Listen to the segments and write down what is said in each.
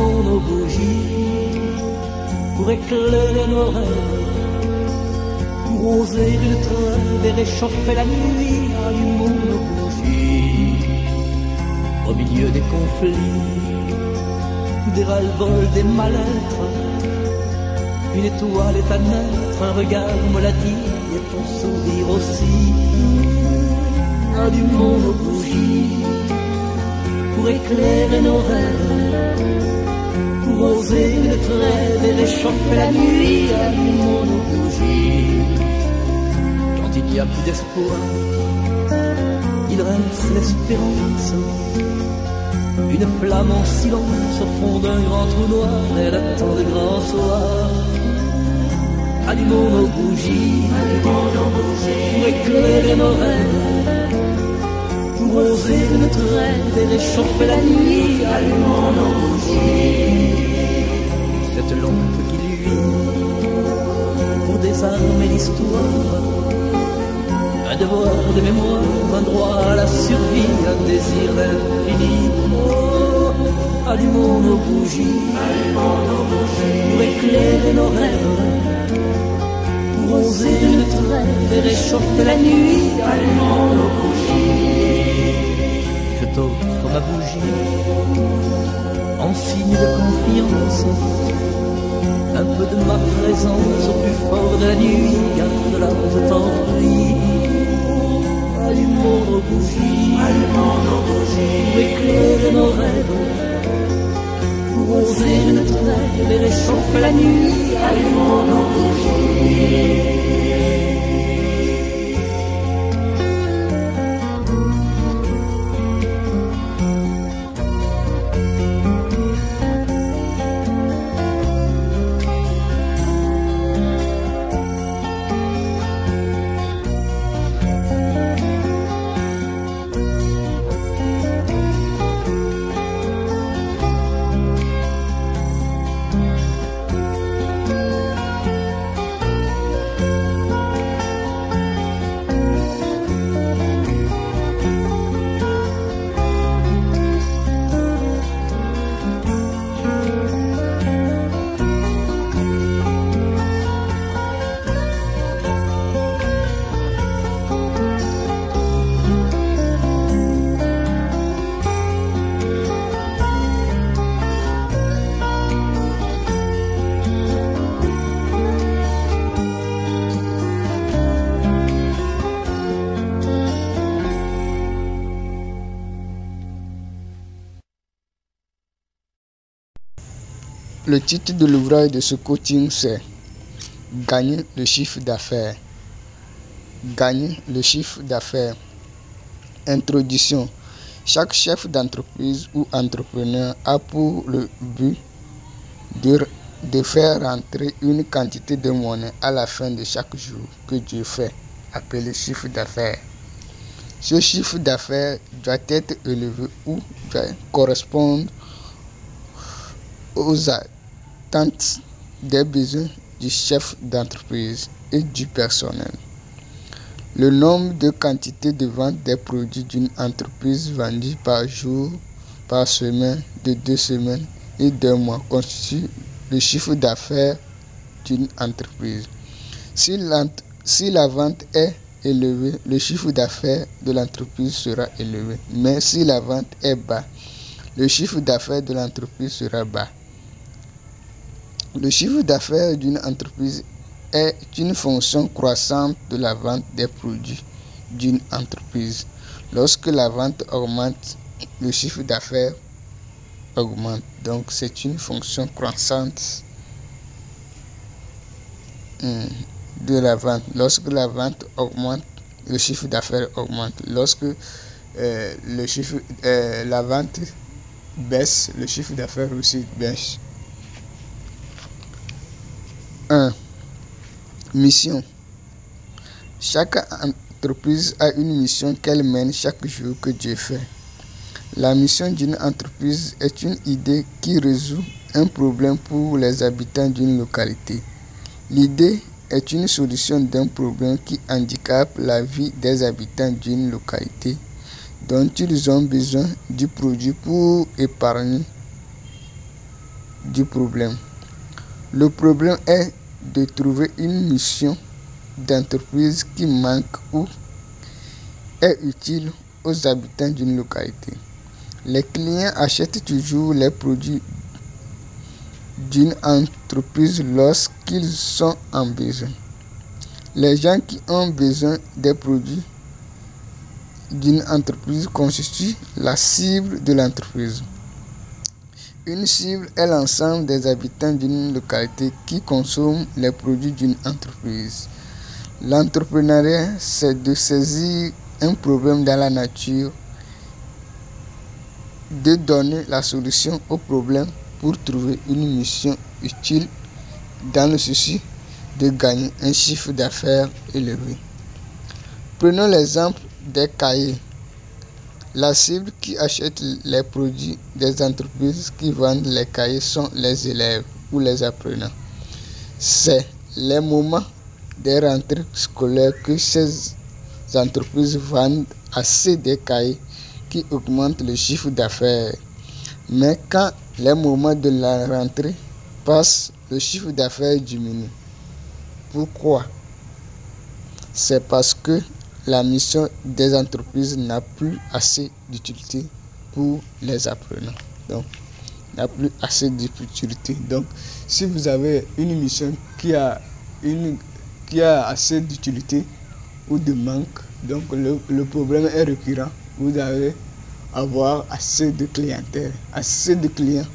Allumons nos bougies pour éclairer nos rêves, pour oser une trêve et réchauffer la nuit. Allumons nos bougies au milieu des conflits, des ras-le-bol, des mal-être. Une étoile est à naître, un regard me l'a dit, et ton sourire aussi. Allumons nos bougies pour éclairer nos rêves, pour oser une trêve et réchauffer la nuit. Allumons nos bougies quand il n'y a plus d'espoir, il reste l'espérance. Une flamme en silence au fond d'un grand trou noir, elle attend de grands soirs. Allumons nos bougies pour éclairer nos rêves, pour oser une trêve et réchauffer la nuit. Allumons nos bougies, cette lampe qui luit pour désarmer l'histoire. Un devoir de mémoire, un droit à la survie, un désir d'infini. Oh, allumons nos bougies pour éclairer nos rêves, pour oser une trêve et réchauffer la nuit. Allumons nos bougies. Je t'offre ma bougie en signe de confiance, un peu de ma présence au plus fort de la nuit. Garde-la, je t'en prie. Allumons nos bougies pour éclairer nos rêves, pour oser une trêve et réchauffer la nuit. Allumons nos bougies. Le titre de l'ouvrage de ce coaching, c'est Gagner le chiffre d'affaires. Gagner le chiffre d'affaires. Introduction. Chaque chef d'entreprise ou entrepreneur a pour le but de faire rentrer une quantité de monnaie à la fin de chaque jour que Dieu fait, appelé chiffre d'affaires. Ce chiffre d'affaires doit être élevé ou doit correspondre aux attentes des besoins du chef d'entreprise et du personnel. Le nombre de quantités de vente des produits d'une entreprise vendus par jour, par semaine, de 2 semaines et d'1 mois constitue le chiffre d'affaires d'une entreprise. Si la vente est élevée, le chiffre d'affaires de l'entreprise sera élevé. Mais si la vente est bas, le chiffre d'affaires de l'entreprise sera bas. Le chiffre d'affaires d'une entreprise est une fonction croissante de la vente des produits d'une entreprise. Lorsque la vente augmente, le chiffre d'affaires augmente. Donc, c'est une fonction croissante de la vente. Lorsque la vente augmente, le chiffre d'affaires augmente. Lorsque la vente baisse, le chiffre d'affaires aussi baisse. 1. Mission. Chaque entreprise a une mission qu'elle mène chaque jour que Dieu fait. La mission d'une entreprise est une idée qui résout un problème pour les habitants d'une localité. L'idée est une solution d'un problème qui handicape la vie des habitants d'une localité dont ils ont besoin du produit pour épargner du problème. Le problème est de trouver une mission d'entreprise qui manque ou est utile aux habitants d'une localité. Les clients achètent toujours les produits d'une entreprise lorsqu'ils sont en besoin. Les gens qui ont besoin des produits d'une entreprise constituent la cible de l'entreprise. Une cible est l'ensemble des habitants d'une localité qui consomment les produits d'une entreprise. L'entrepreneuriat, c'est de saisir un problème dans la nature, de donner la solution au problème pour trouver une mission utile dans le souci de gagner un chiffre d'affaires élevé. Prenons l'exemple des cahiers. La cible qui achète les produits des entreprises qui vendent les cahiers sont les élèves ou les apprenants. C'est les moments des rentrées scolaires que ces entreprises vendent assez de cahiers qui augmentent le chiffre d'affaires. Mais quand les moments de la rentrée passent, le chiffre d'affaires diminue. Pourquoi? C'est parce que la mission des entreprises n'a plus assez d'utilité pour les apprenants. Donc, n'a plus assez d'utilité. Donc, si vous avez une mission qui a assez d'utilité ou de manque, donc le problème est récurrent. Vous allez avoir assez de clientèle, assez de clients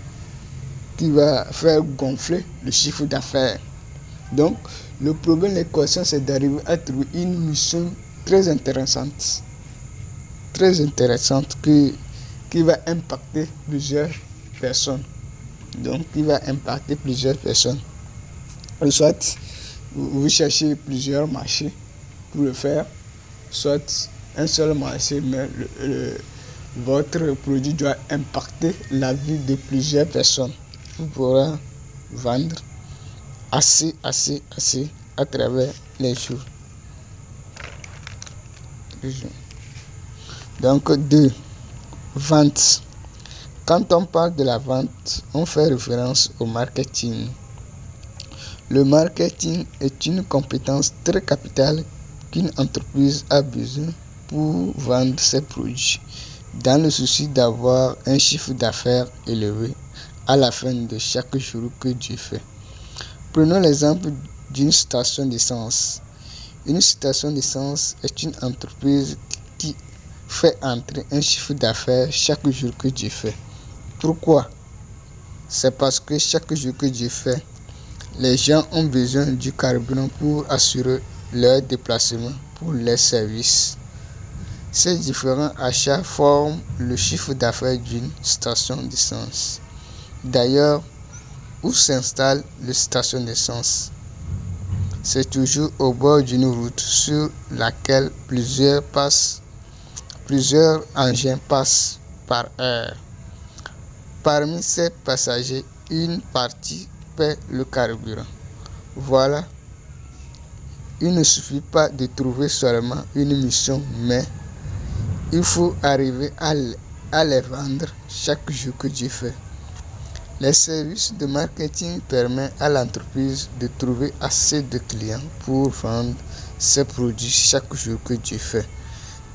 qui va faire gonfler le chiffre d'affaires. Donc, le problème de l'équation, c'est d'arriver à trouver une mission très intéressante qui va impacter plusieurs personnes. Donc, qui va impacter plusieurs personnes. Soit vous cherchez plusieurs marchés pour le faire, soit un seul marché, mais votre produit doit impacter la vie de plusieurs personnes. Vous pourrez vendre assez à travers les jours. Donc, 2. Vente. Quand on parle de la vente, on fait référence au marketing. Le marketing est une compétence très capitale qu'une entreprise a besoin pour vendre ses produits, dans le souci d'avoir un chiffre d'affaires élevé à la fin de chaque jour que Dieu fait. Prenons l'exemple d'une station d'essence. Une station d'essence est une entreprise qui fait entrer un chiffre d'affaires chaque jour que Dieu fait. Pourquoi? C'est parce que chaque jour que Dieu fait, les gens ont besoin du carburant pour assurer leur déplacement pour les services. Ces différents achats forment le chiffre d'affaires d'une station d'essence. D'ailleurs, où s'installe la station d'essence? C'est toujours au bord d'une route sur laquelle plusieurs engins passent par heure. Parmi ces passagers, une partie paie le carburant. Voilà, il ne suffit pas de trouver seulement une mission, mais il faut arriver à les vendre chaque jour que Dieu fait. Les services de marketing permettent à l'entreprise de trouver assez de clients pour vendre ses produits chaque jour que Dieu fait,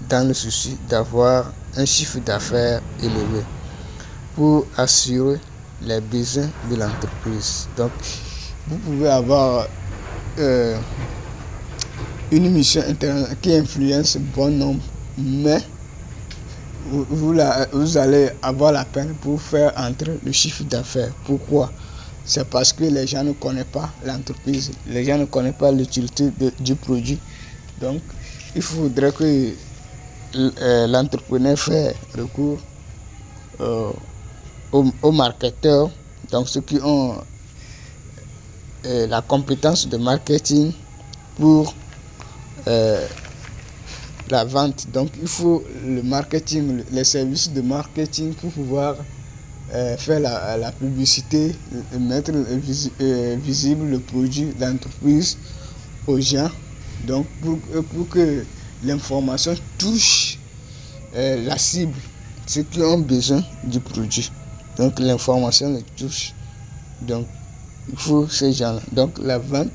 dans le souci d'avoir un chiffre d'affaires élevé pour assurer les besoins de l'entreprise. Donc, vous pouvez avoir une mission internationale qui influence bon nombre, mais vous allez avoir la peine pour faire entrer le chiffre d'affaires. Pourquoi? C'est parce que les gens ne connaissent pas l'entreprise, les gens ne connaissent pas l'utilité du produit. Donc, il faudrait que l'entrepreneur fasse recours aux marketeurs, donc ceux qui ont la compétence de marketing pour la vente. Donc, il faut le marketing, les services de marketing pour pouvoir faire la publicité, mettre visible le produit d'entreprise aux gens. Donc, pour que l'information touche la cible, ceux qui ont besoin du produit. Donc, l'information les touche. Donc, il faut ces gens-là. Donc, la vente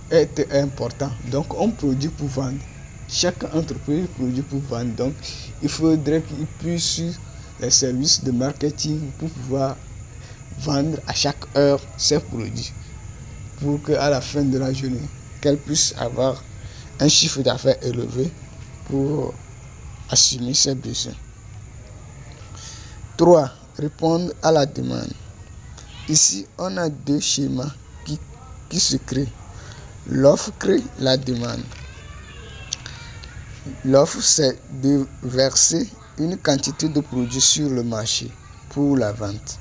est importante. Donc, on produit pour vendre. Chaque entreprise produit pour vendre. Donc, il faudrait qu'il puisse les services de marketing pour pouvoir vendre à chaque heure ses produits. Pour qu'à la fin de la journée, qu'elle puisse avoir un chiffre d'affaires élevé pour assumer ses besoins. 3. Répondre à la demande. Ici, on a deux schémas qui se créent. L'offre crée la demande. L'offre, c'est de verser une quantité de produits sur le marché pour la vente.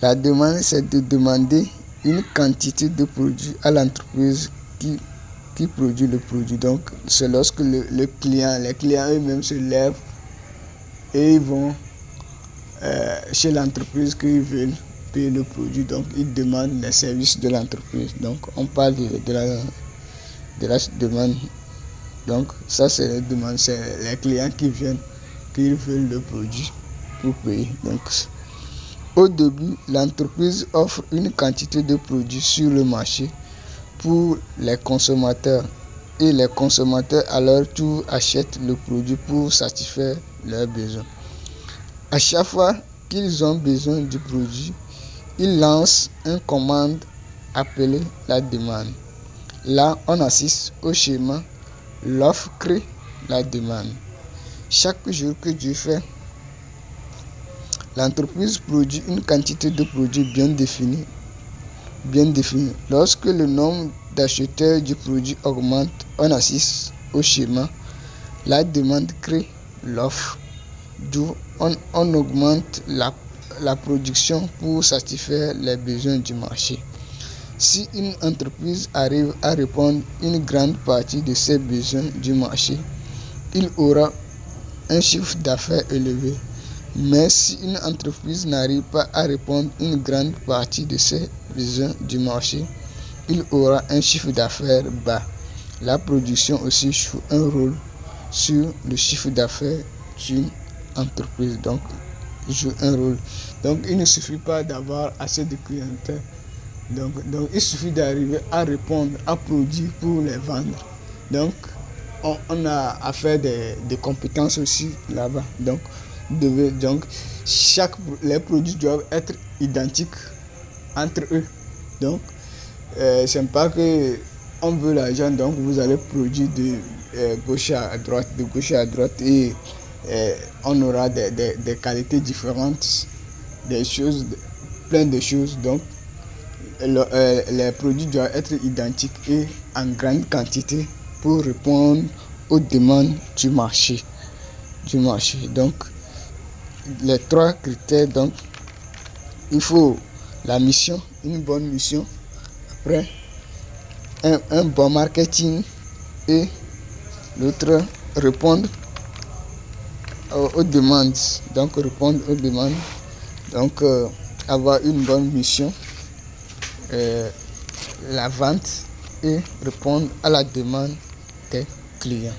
La demande, c'est de demander une quantité de produits à l'entreprise qui produit le produit. Donc, c'est lorsque les clients eux-mêmes se lèvent et ils vont chez l'entreprise qu'ils veulent payer le produit. Donc, ils demandent les services de l'entreprise. Donc, on parle de la demande. Donc, ça, c'est les demandes. C'est les clients qui viennent, qui veulent le produit pour payer. Donc, au début, l'entreprise offre une quantité de produits sur le marché pour les consommateurs. Et les consommateurs, à leur tour, achètent le produit pour satisfaire leurs besoins. À chaque fois qu'ils ont besoin du produit, ils lancent une commande appelée la demande. Là, on assiste au schéma. L'offre crée la demande. Chaque jour que Dieu fait, l'entreprise produit une quantité de produits bien définie. Lorsque le nombre d'acheteurs du produit augmente, on assiste au schéma. La demande crée l'offre. D'où on augmente la production pour satisfaire les besoins du marché. Si une entreprise arrive à répondre une grande partie de ses besoins du marché, il aura un chiffre d'affaires élevé. Mais si une entreprise n'arrive pas à répondre une grande partie de ses besoins du marché, il aura un chiffre d'affaires bas. La production aussi joue un rôle sur le chiffre d'affaires d'une entreprise. Donc, joue un rôle. Donc, il ne suffit pas d'avoir assez de clientèle. Donc, il suffit d'arriver à répondre, à produire pour les vendre. Donc, on a à faire des compétences aussi là-bas. Donc, les produits doivent être identiques entre eux. Donc, c'est pas que on veut l'argent, donc vous allez produire de gauche à droite, et on aura des qualités différentes, des choses, plein de choses. Donc, les produits doivent être identiques et en grande quantité pour répondre aux demandes du marché. Donc, les 3 critères, donc, il faut la mission, une bonne mission, après un bon marketing et l'autre répondre aux demandes. Donc, avoir une bonne mission, la vente et répondre à la demande des clients.